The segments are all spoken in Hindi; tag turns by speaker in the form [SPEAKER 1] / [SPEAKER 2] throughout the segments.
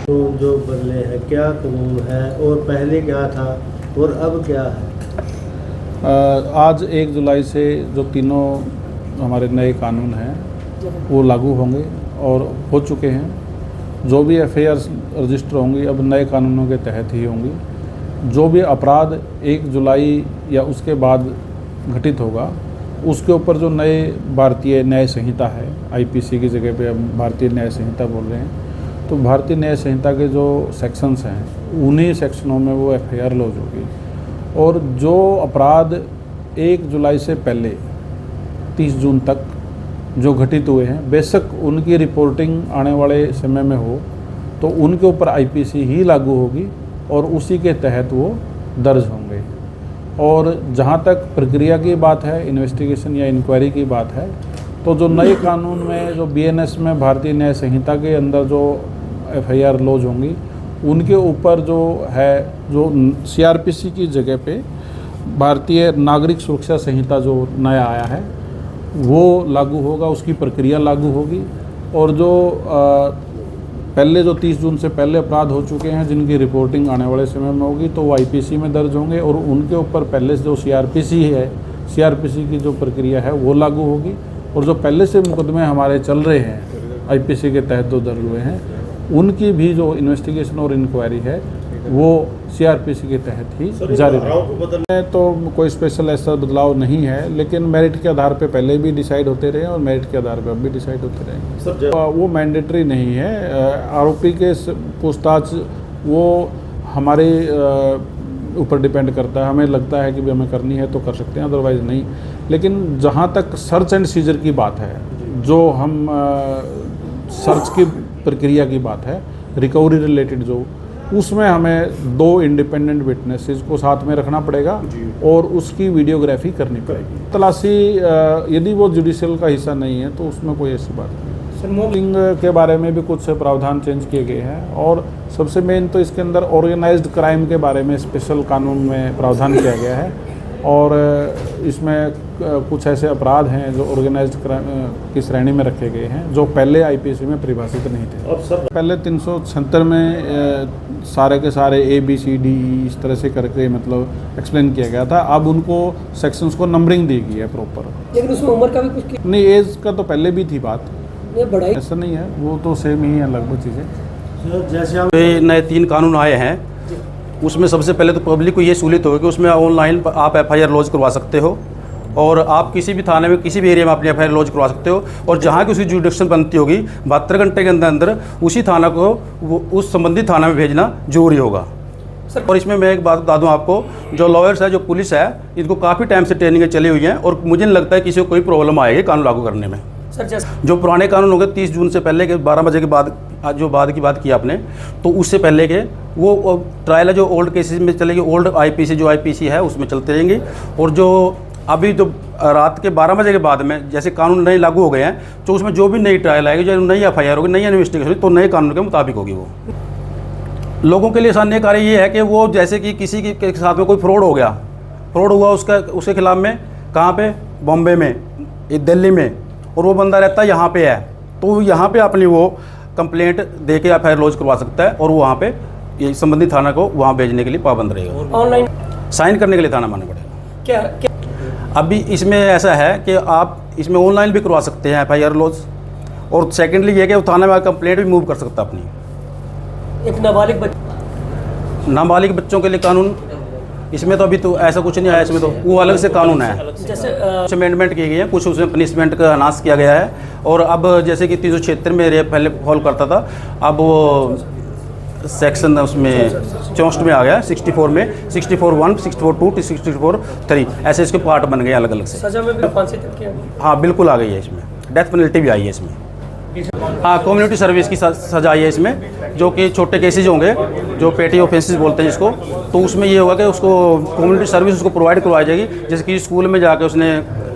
[SPEAKER 1] कानून जो बदले हैं, क्या कानून है और पहले क्या था और अब क्या है?
[SPEAKER 2] आज 1 जुलाई से जो तीनों हमारे नए कानून हैं वो लागू होंगे और हो चुके हैं। जो भी एफआईआर रजिस्टर होंगी अब नए कानूनों के तहत ही होंगी। जो भी अपराध 1 जुलाई या उसके बाद घटित होगा उसके ऊपर जो नए भारतीय न्याय संहिता है, आईपीसी की जगह पे हम भारतीय न्याय संहिता बोल रहे हैं, तो भारतीय न्याय संहिता के जो सेक्शंस हैं उन्हीं सेक्शनों में वो एफआईआर लॉन्च होगी। और जो अपराध 1 जुलाई से पहले 30 जून तक जो घटित हुए हैं, बेशक उनकी रिपोर्टिंग आने वाले समय में हो तो उनके ऊपर आईपीसी ही लागू होगी और उसी के तहत वो दर्ज होंगे। और जहाँ तक प्रक्रिया की बात है, इन्वेस्टिगेशन या इंक्वायरी की बात है, तो जो नए कानून में जो बीएनएस में भारतीय न्याय संहिता के अंदर जो एफआईआर लॉन्च होंगी उनके ऊपर जो है, जो सीआरपीसी की जगह पे भारतीय नागरिक सुरक्षा संहिता जो नया आया है वो लागू होगा, उसकी प्रक्रिया लागू होगी। और जो पहले जो 30 जून से पहले अपराध हो चुके हैं जिनकी रिपोर्टिंग आने वाले समय में होगी तो वो आईपीसी में दर्ज होंगे और उनके ऊपर पहले से जो सीआरपीसी है, सीआरपीसी की जो प्रक्रिया है वो लागू होगी। और जो पहले से मुकदमे हमारे चल रहे हैं आईपीसी के तहत जो दर्ज हुए हैं उनकी भी जो इन्वेस्टिगेशन और इंक्वायरी है वो सीआरपीसी के तहत ही जारी रहेगी। तो कोई स्पेशल ऐसा बदलाव नहीं है, लेकिन मेरिट के आधार पे पहले भी डिसाइड होते रहे और मेरिट के आधार पे अब भी डिसाइड होते रहेंगे। वो मैंडेटरी नहीं है। आरोपी के पूछताछ वो हमारे ऊपर डिपेंड करता है। हमें लगता है कि भी हमें करनी है तो कर सकते हैं, अदरवाइज़ नहीं। लेकिन जहाँ तक सर्च एंड सीजर की बात है, जो हम सर्च की प्रक्रिया की बात है, रिकवरी रिलेटेड जो, उसमें हमें 2 इंडिपेंडेंट विटनेसेस को साथ में रखना पड़ेगा और उसकी वीडियोग्राफी करनी पड़ेगी। तलाशी यदि वो जुडिशियल का हिस्सा नहीं है तो उसमें कोई ऐसी बात नहीं। स्मगलिंग के बारे में भी कुछ प्रावधान चेंज किए गए हैं और सबसे मेन तो इसके अंदर ऑर्गेनाइज्ड क्राइम के बारे में स्पेशल कानून में प्रावधान किया गया है। और इसमें कुछ ऐसे अपराध हैं जो ऑर्गेनाइज्ड क्राइम की श्रेणी में रखे गए हैं जो पहले आईपीसी में परिभाषित नहीं थे। अब सर पहले 376 में सारे के सारे ABCD इस तरह से करके मतलब एक्सप्लेन किया गया था। अब उनको सेक्शंस को नंबरिंग दी गई है प्रॉपर।
[SPEAKER 3] लेकिन उसमें उम्र का भी कुछ
[SPEAKER 2] नहीं, एज का तो पहले भी थी बात,
[SPEAKER 3] बढ़ाई
[SPEAKER 2] ऐसा नहीं है, वो तो सेम ही है लगभग चीज़ें।
[SPEAKER 4] जैसे नए 3 कानून आए हैं उसमें सबसे पहले तो पब्लिक को ये सहूलियत होगी कि उसमें ऑनलाइन आप एफआईआर लॉन्च करवा सकते हो और आप किसी भी थाने में किसी भी एरिया में अपनी एफआईआर लॉन्च करवा सकते हो। और जहाँ की उसकी जुडिक्शन बनती होगी 72 घंटे के अंदर अंदर उसी थाना को वो उस संबंधित थाना में भेजना जरूरी होगा। और इसमें मैं एक बात बता दूं आपको, जो लॉयर्स है, जो पुलिस है, इनको काफ़ी टाइम से ट्रेनिंग चली हुई हैं और मुझे नहीं लगता है किसी को कोई प्रॉब्लम आएगी कानून लागू करने में। जो पुराने कानून हो गए 30 जून से पहले के 12 बजे के बाद, जो बाद की बात की आपने, तो उससे पहले के वो ट्रायल है जो ओल्ड केसेस में चलेगी, ओल्ड आईपीसी जो आईपीसी है उसमें चलते रहेंगे। और जो अभी जो रात के 12 बजे के बाद में जैसे कानून नए लागू हो गए हैं तो उसमें जो भी नई ट्रायल आएगी, जो नई एफआईआर होगी, नई इन्वेस्टिगेशन होगी, तो नए कानून के मुताबिक होगी। वो लोगों के लिए आसान कार्य ये है कि वो जैसे कि किसी के साथ में कोई फ्रॉड हो गया, फ्रॉड हुआ उसके खिलाफ में कहाँ पे, बॉम्बे में, दिल्ली में, और वो बंदा रहता है यहाँ पे है, तो यहाँ पे अपनी वो कंप्लेंट दे के एफआईआर लॉन्च करवा सकता है और वो वहाँ पे ये संबंधित थाना को वहाँ भेजने के लिए पाबंद रहेगा।
[SPEAKER 3] ऑनलाइन
[SPEAKER 4] साइन करने के लिए थाना मानना पड़ेगा।
[SPEAKER 3] क्या
[SPEAKER 4] अभी इसमें ऐसा है कि आप इसमें ऑनलाइन भी करवा सकते हैं एफआईआर लॉन्च, और सेकेंडली ये कि वो थाना में कंप्लेंट भी मूव कर सकता है अपनी।
[SPEAKER 3] एक
[SPEAKER 4] नाबालिग बच्चों के लिए कानून इसमें तो अभी तो ऐसा कुछ नहीं आया, इसमें तो वो अलग से कानून है।
[SPEAKER 3] जैसे
[SPEAKER 4] कुछ अमेंडमेंट किए गए हैं, कुछ उसमें पनिशमेंट का अनास किया गया है। और अब जैसे कि 376 में रेप पहले फॉल करता था, अब वो सेक्शन उसमें 64 में आ गया, 64 में 64(1), 64(2), 64(3), ऐसे इसके पार्ट बन गए अलग अलग से।
[SPEAKER 3] सजा में भी फांसी तक की?
[SPEAKER 4] हाँ बिल्कुल आ गई है इसमें, डेथ पेनल्टी भी आई है इसमें। हाँ, कम्युनिटी सर्विस की सजा आई है इसमें, जो कि छोटे केसेज होंगे जो पेटी ऑफेंसेस बोलते हैं जिसको, तो उसमें ये होगा कि उसको कम्युनिटी सर्विस उसको प्रोवाइड करवाई जाएगी। जैसे कि स्कूल में जाके उसने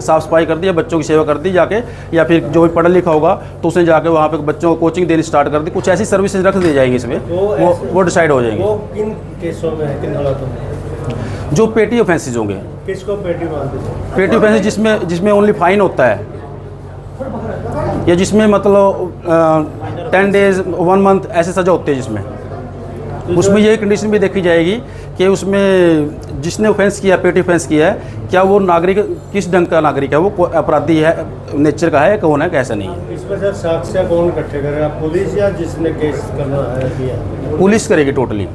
[SPEAKER 4] साफ़ सफाई कर दी या बच्चों की सेवा कर दी जाके, या फिर जो भी पढ़ा लिखा होगा तो उसने जाके वहाँ पे बच्चों को कोचिंग देनी स्टार्ट कर दी। कुछ ऐसी सर्विसेज रख दी जाएंगी इसमें, वो डिसाइड हो जाएंगी।
[SPEAKER 1] वो किन केसों में है, किन हालातों में?
[SPEAKER 4] जो पेटी ऑफेंसेज होंगे।
[SPEAKER 1] किसको पेटी मानते हैं?
[SPEAKER 4] पेटी ऑफेंसेज जिसमें ओनली फाइन होता है, या जिसमें मतलब 10 डेज 1 मंथ ऐसे सज़ा होती है जिसमें। उसमें ये कंडीशन भी देखी जाएगी कि उसमें जिसने ऑफेंस किया, पेटी ऑफेंस किया है, क्या वो नागरिक किस ढंग का नागरिक है, वो अपराधी है, नेचर का है, कौन है, कैसा नहीं है।
[SPEAKER 1] इसमें सर साक्ष्य कौन इकट्ठे करेगा, पुलिस या जिसने केस करना है किया?
[SPEAKER 4] पुलिस करेगी टोटली।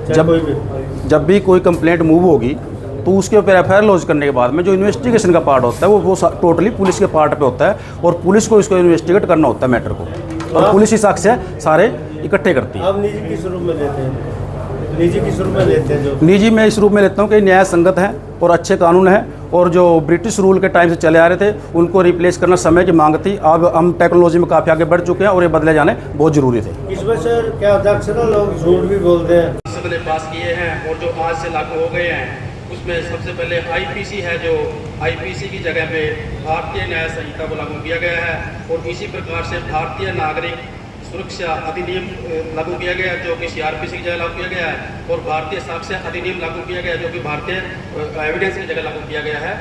[SPEAKER 1] चाहे कोई भी?
[SPEAKER 4] जब भी कोई कंप्लेंट मूव होगी तो उसके ऊपर एफआईआर लॉन्च करने के बाद में जो इन्वेस्टिगेशन का पार्ट होता है वो टोटली पुलिस के पार्ट पे होता है, और पुलिस को इसको इन्वेस्टिगेट करना होता है मैटर को, और पुलिस ही साक्ष्य सारे इकट्ठे करती है।
[SPEAKER 1] आप निजी किस रूप में लेते हैं? निजी किस रूप में लेते हैं? जो
[SPEAKER 4] निजी मैं इस रूप में लेता हूँ कि न्याय संगत है और अच्छे कानून है, और जो ब्रिटिश रूल के टाइम से चले आ रहे थे उनको रिप्लेस करना समय की मांग थी। अब हम टेक्नोलॉजी में काफ़ी आगे बढ़ चुके हैं और ये बदले जाने बहुत ज़रूरी थे।
[SPEAKER 1] इसमें सर क्या अक्सर लोग झूठ भी बोलते हैं?
[SPEAKER 4] संसद ने पास किए हैं और जो आज से लागू हो गए हैं, उसमें सबसे पहले आईपीसी है, जो आईपीसी की जगह पे भारतीय न्याय संहिता को लागू किया गया है, और इसी प्रकार से भारतीय नागरिक सुरक्षा अधिनियम लागू किया गया है, जो कि सीआरपीसी की जगह लागू किया गया है, और भारतीय साक्ष्य अधिनियम लागू किया गया है, जो कि भारतीय एविडेंस की जगह लागू किया गया है।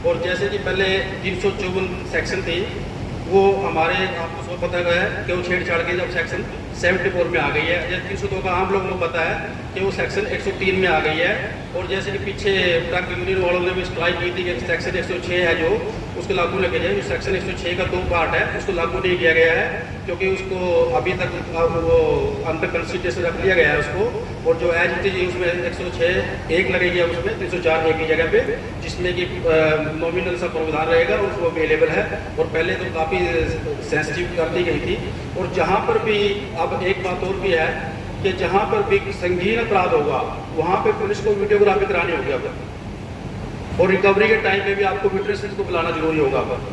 [SPEAKER 4] और जैसे कि पहले 354 सेक्शन थी, वो हमारे आपको सब पता है कि वो छेड़छाड़ की जब सेक्शन 74 में आ गई है। जैसे 302 का आम लोगों को पता है कि वो सेक्शन 103 में आ गई है। और जैसे कि पीछे ट्रक यूनियन वालों ने भी स्ट्राइक की थी कि सेक्शन 106 है जो उसको लागू नहीं किया जाए, जो सेक्शन 106 का 2 पार्ट है उसको लागू नहीं किया गया है, क्योंकि उसको अभी तक वो अंडर कंसिडरेशन रख लिया गया है उसको। और जो एज इट इज उसमें 106 एक लगेगी, अब उसमें 304 एक की जगह पे, जिसमें कि नॉमिनल सा प्रावधान रहेगा और उसको अवेलेबल है। और पहले तो काफ़ी सेंसिटिव कर दी गई थी। और जहाँ पर भी अब एक बात और भी है कि जहाँ पर भी संगीन अपराध होगा वहाँ पे पुलिस को वीडियोग्राफी करानी होगी अब, और रिकवरी के टाइम में भी आपको विटनेसेस को बुलाना जरूरी होगा अब।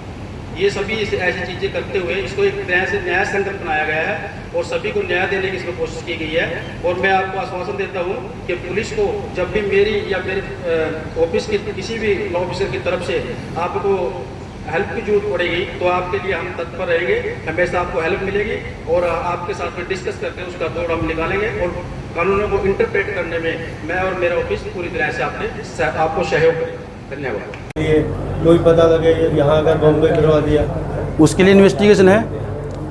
[SPEAKER 4] ये सभी ऐसी चीज़ें करते हुए इसको एक तरह से न्याय संगत बनाया गया है, और सभी को न्याय देने की इसमें कोशिश की गई है। और मैं आपको आश्वासन देता हूँ कि पुलिस को जब भी मेरी या मेरे ऑफिस की किसी भी लॉ ऑफिसर की तरफ से आपको हेल्प की जरूरत पड़ेगी तो आपके लिए हम तत्पर रहेंगे, हमेशा आपको हेल्प मिलेगी, और आपके साथ में डिस्कस करके उसका तोड़ हम निकालेंगे। और कानूनों को इंटरप्रेट करने में मैं और मेरा ऑफिस पूरी तरह से आपको सहयोग करेंगे। धन्यवाद।
[SPEAKER 1] ये कोई पता लगे यहाँ अगर बम्बई करवा दिया,
[SPEAKER 4] उसके लिए इन्वेस्टिगेशन है,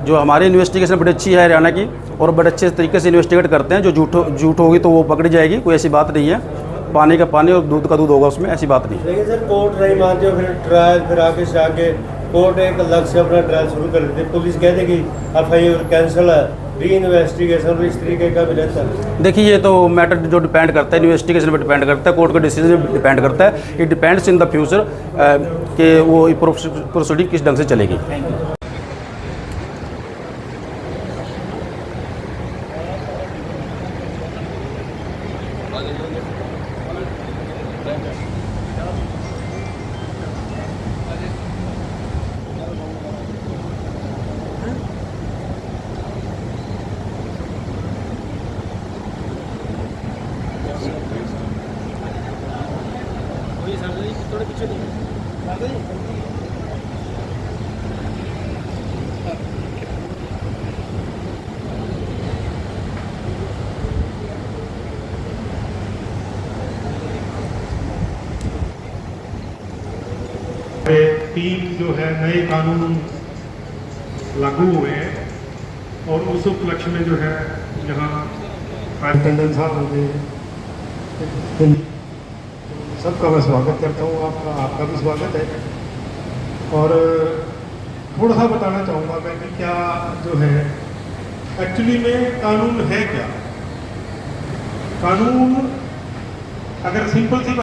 [SPEAKER 4] जो हमारी इन्वेस्टिगेशन बड़ी अच्छी है हरियाणा की, और बड़े अच्छे तरीके से इन्वेस्टिगेट करते हैं। जो झूठ होगी तो वो पकड़ी जाएगी, कोई ऐसी बात नहीं है। पानी का पानी और दूध का दूध होगा, उसमें ऐसी बात नहीं।
[SPEAKER 1] लेकिन सर कोर्ट नहीं मानते, फिर ट्रायल, फिर आगे से आगे कोर्ट एक अलग से अपना ट्रायल शुरू कर देती, पुलिस कह देगी एफआईआर कैंसिल है, री इन्वेस्टिगेशन इस तरीके का भी रहता है।
[SPEAKER 4] देखिए, ये तो मैटर जो डिपेंड करता है, इन्वेस्टिगेशन पर डिपेंड करता है, कोर्ट के डिसीजन पर डिपेंड करता है। It depends in the future कि वो प्रोसीडिंग किस ढंग से चलेगी।
[SPEAKER 5] तीन जो है नए कानून लागू हुए हैं, और उस उपलक्ष्य में जो है यहाँ टंडन साहब सबका मैं स्वागत करता हूँ, आपका भी स्वागत है। और थोड़ा सा बताना चाहूँगा मैं कि क्या जो है एक्चुअली में कानून है क्या। कानून अगर सिंपल सी